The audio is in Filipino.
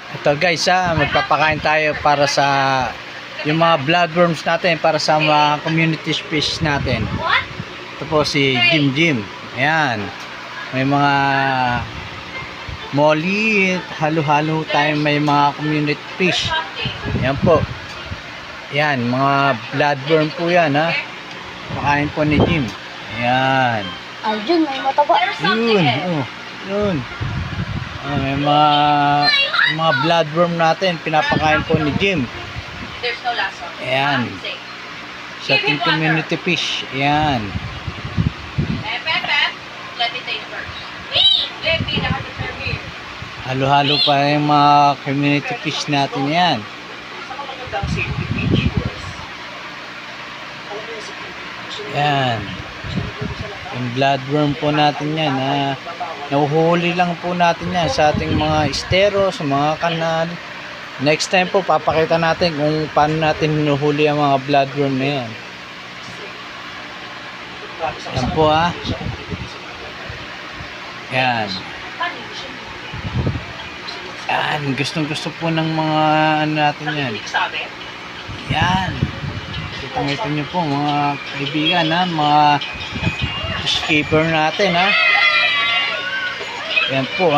Ito guys magpapakain tayo para sa yung mga bloodworms natin, para sa mga community fish natin. Ito po si Jim. Ayan. May mga molly, halo-halo tayo, may mga community fish. Ayan po. Ayan, mga bloodworm po yan ha. Pakain po ni Jim. Ayan. Ayun, may mataba. Yun, yun. May mga bloodworm natin, pinapakain po ni Jim. There's no last one. Ayan. Sa ating community fish. Ayan. Pep, let me take first. Let me naka-deserve here. Halo-halo pa yung mga community fish natin yan. Ayan. Yung bloodworm po natin yan. Nahuhuli lang po natin yan sa ating mga estero, sa mga kanal. Next time po, papakita natin kung paano natin hinuhuli ang mga bloodworm na yan. Yan po Yan. Yan. Gustong-gusto po ng mga ano natin yan. Yan. Kita nyo po mga kaibigan mga fishkeeper natin Yan po